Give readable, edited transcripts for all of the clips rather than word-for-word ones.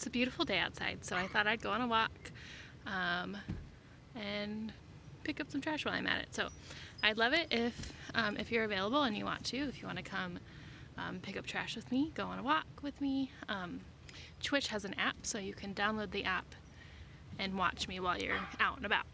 it's a beautiful day outside, so I thought I'd go on a walk and pick up some trash while I'm at it. So I'd love it if you're available and you want to, if you want to come pick up trash with me, go on a walk with me. Twitch has an app, so you can download the app and watch me while you're out and about,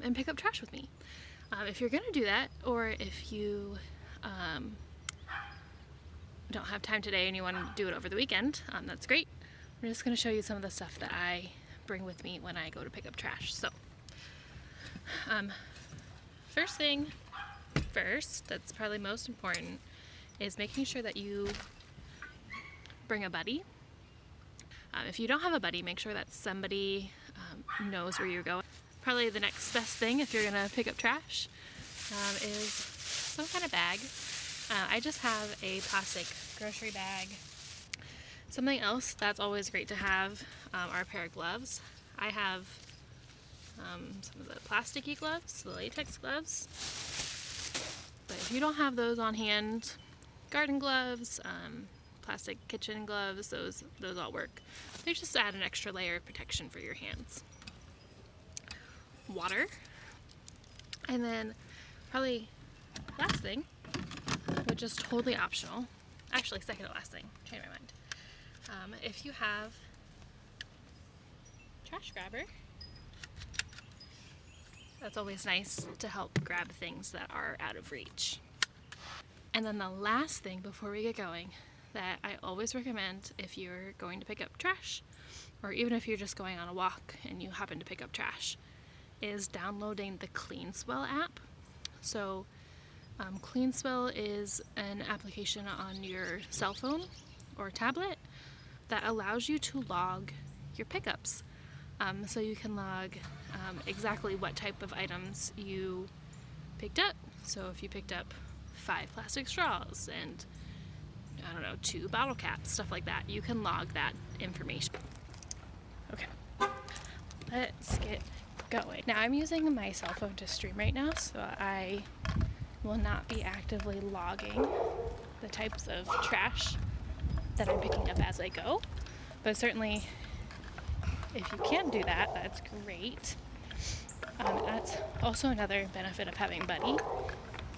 and pick up trash with me. If you're gonna do that, or if you don't have time today and you want to do it over the weekend, that's great. I'm just going to show you some of the stuff that I bring with me when I go to pick up trash. So, first thing first, that's probably most important, is making sure that you bring a buddy. If you don't have a buddy, make sure that somebody knows where you're going. Probably the next best thing if you're going to pick up trash is some kind of bag. I just have a plastic grocery bag. Something else that's always great to have are a pair of gloves. I have some of the plasticky gloves, the latex gloves. But if you don't have those on hand, garden gloves, plastic kitchen gloves, those all work. They just add an extra layer of protection for your hands. Water. And then probably last thing, which is totally optional. Actually, second to last thing. Change my mind. If you have a trash grabber, that's always nice to help grab things that are out of reach. And then the last thing before we get going that I always recommend if you're going to pick up trash, or even if you're just going on a walk and you happen to pick up trash, is downloading the Clean Swell app. So Clean Swell is an application on your cell phone or tablet that allows you to log your pickups. So you can log exactly what type of items you picked up. So if you picked up 5 plastic straws and, I don't know, 2 bottle caps, stuff like that, you can log that information. Okay, let's get going. Now I'm using my cell phone to stream right now, so I will not be actively logging the types of trash that I'm picking up as I go. But certainly, if you can do that, that's great. That's also another benefit of having a buddy.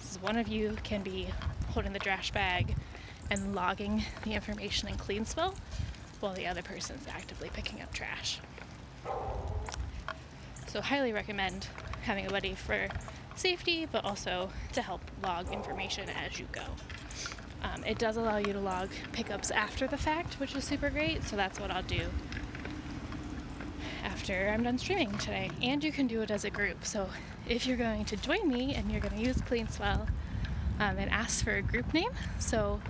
Is one of you can be holding the trash bag and logging the information in Clean Swell while the other person's actively picking up trash. So highly recommend having a buddy for safety, but also to help log information as you go. It does allow you to log pickups after the fact, which is super great, so that's what I'll do after I'm done streaming today. And you can do it as a group, so if you're going to join me and you're going to use Clean Swell, and ask for a group name. So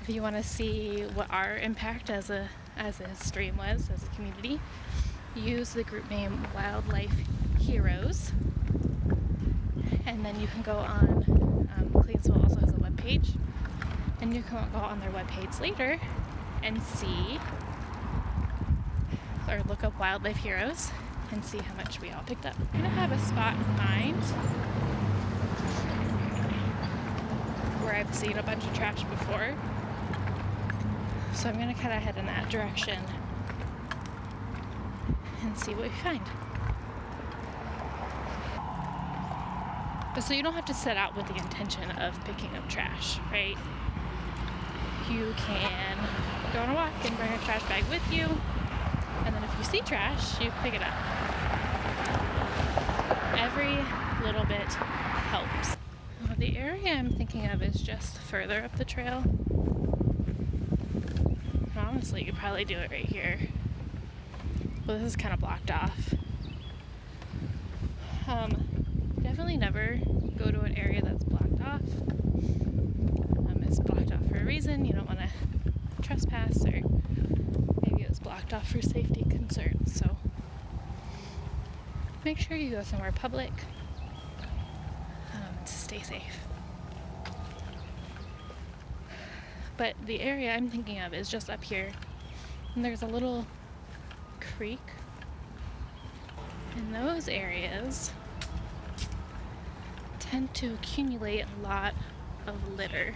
if you want to see what our impact as a stream was, as a community, use the group name Wildlife Heroes, and then you can go on, Clean Swell also has a webpage, and you can go on their webpage later and see, or look up Wildlife Heroes and see how much we all picked up. I'm going to have a spot in mind where I've seen a bunch of trash before, so I'm going to kind of head in that direction and see what we find. But so you don't have to set out with the intention of picking up trash, right? You can go on a walk and bring a trash bag with you, and then if you see trash, you pick it up. Every little bit helps. The area I'm thinking of is just further up the trail. Honestly, you could probably do it right here. Well, this is kind of blocked off. Definitely never go to an area that's blocked off. It's blocked off for a reason. You don't want to trespass, or maybe it was blocked off for safety concerns. So make sure you go somewhere public to stay safe. But the area I'm thinking of is just up here, and there's a little creek. And those areas tend to accumulate a lot of litter.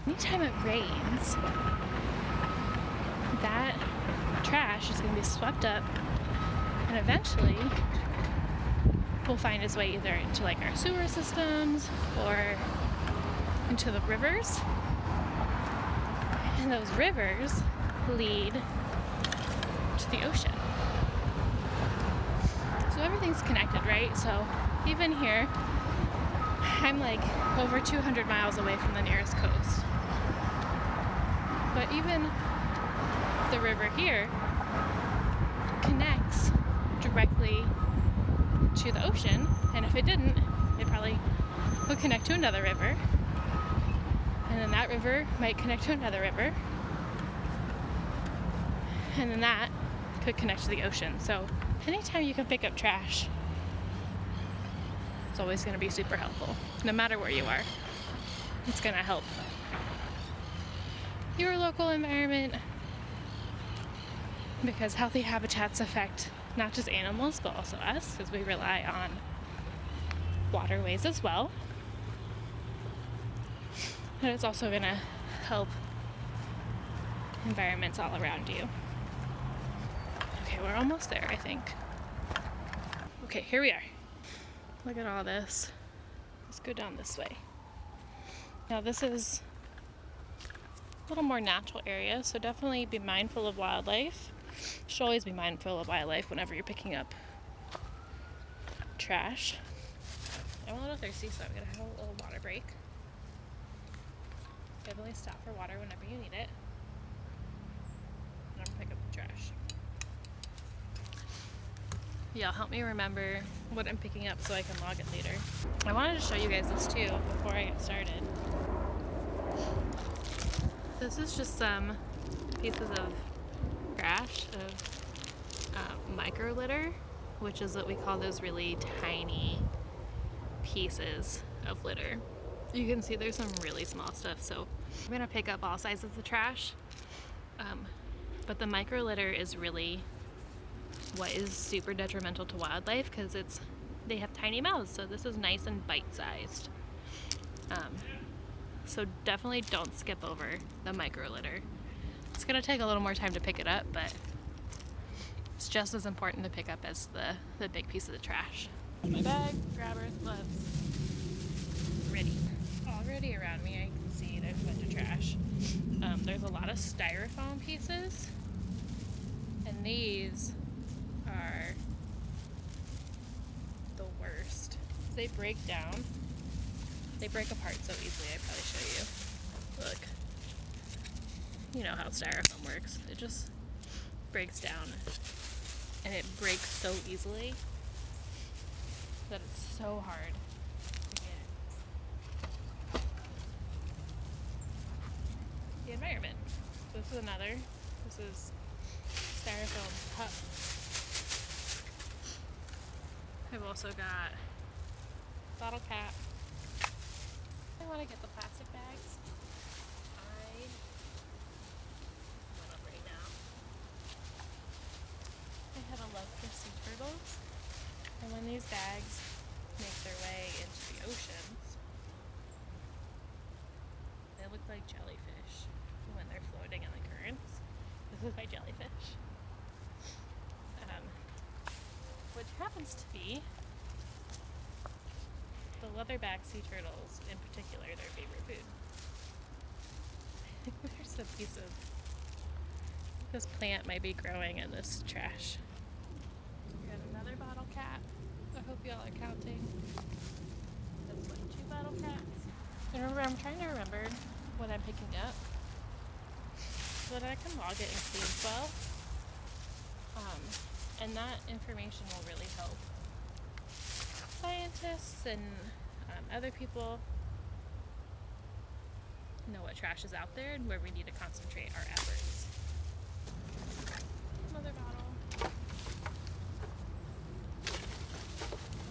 Anytime it rains, that trash is going to be swept up, and eventually will find its way either into like our sewer systems or into the rivers. And those rivers lead to the ocean. So everything's connected, right? So even here, I'm like over 200 miles away from the nearest coast. But even the river here connects directly to the ocean, and if it didn't, it probably would connect to another river, and then that river might connect to another river, and then that could connect to the ocean. So anytime you can pick up trash, it's always going to be super helpful. No matter where you are, it's going to help your local environment, because healthy habitats affect not just animals but also us, because we rely on waterways as well. And it's also going to help environments all around you. Okay, we're almost there, I think. Okay, here we are. Look at all this. Let's go down this way. Now this is a little more natural area, so definitely be mindful of wildlife. You should always be mindful of wildlife whenever you're picking up trash. I'm a little thirsty, so I'm gonna have a little water break. Definitely stop for water whenever you need it. And I'm gonna pick up the trash. Yeah, help me remember what I'm picking up so I can log it later. I wanted to show you guys this too before I get started. This is just some pieces of trash, of micro litter, which is what we call those really tiny pieces of litter. You can see there's some really small stuff, so I'm gonna pick up all sizes of trash, but the micro litter is really what is super detrimental to wildlife, because they have tiny mouths, so this is nice and bite-sized. So definitely don't skip over the micro litter. It's gonna take a little more time to pick it up, but it's just as important to pick up as the big piece of the trash. My bag, grabbers, gloves, ready. Already around me I can see there's a bunch of trash. There's a lot of styrofoam pieces, and these are the worst. They break down. They break apart so easily. I'd probably show you. Look. You know how styrofoam works. It just breaks down, and it breaks so easily that it's so hard to get the environment. So this is another. This is styrofoam cup. I've also got bottle cap. I want to get the plastic bags. I went up right now. I have a love for sea turtles, and when these bags make their way into the oceans, they look like jellyfish when they're floating in the currents. This is my jellyfish. Which happens to be the leatherback sea turtles in particular, their favorite food. There's a piece of this plant might be growing in this trash. We got another bottle cap. I hope y'all are counting. That's what, 2 bottle caps. And remember, I'm trying to remember what I'm picking up so that I can log it in Clean Swell. And that information will really help scientists and other people know what trash is out there and where we need to concentrate our efforts. Another bottle.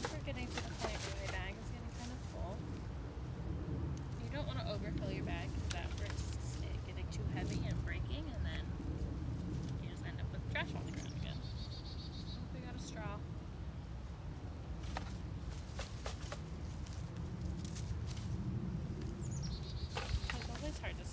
We're getting to the point where my bag is getting kind of full. You don't want to overfill your bag because that risks it getting too heavy and breaking, and then you just end up with trash on the ground again. We got a straw. It's always hard to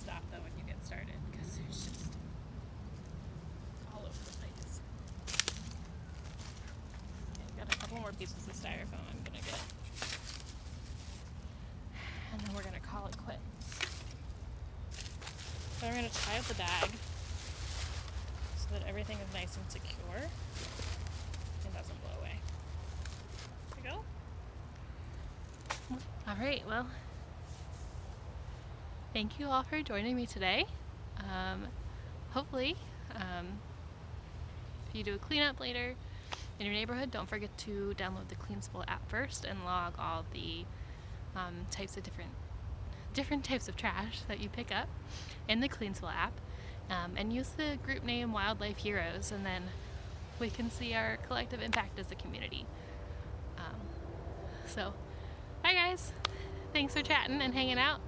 So we're going to tie up the bag so that everything is nice and secure and doesn't blow away. There we go. Alright, well, thank you all for joining me today. Hopefully, if you do a cleanup later in your neighborhood, don't forget to download the Clean Swell app first and log all the types of different types of trash that you pick up in the Clean Swell app, and use the group name Wildlife Heroes, and then we can see our collective impact as a community. So, bye guys! Thanks for chatting and hanging out,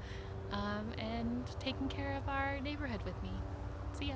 and taking care of our neighborhood with me. See ya!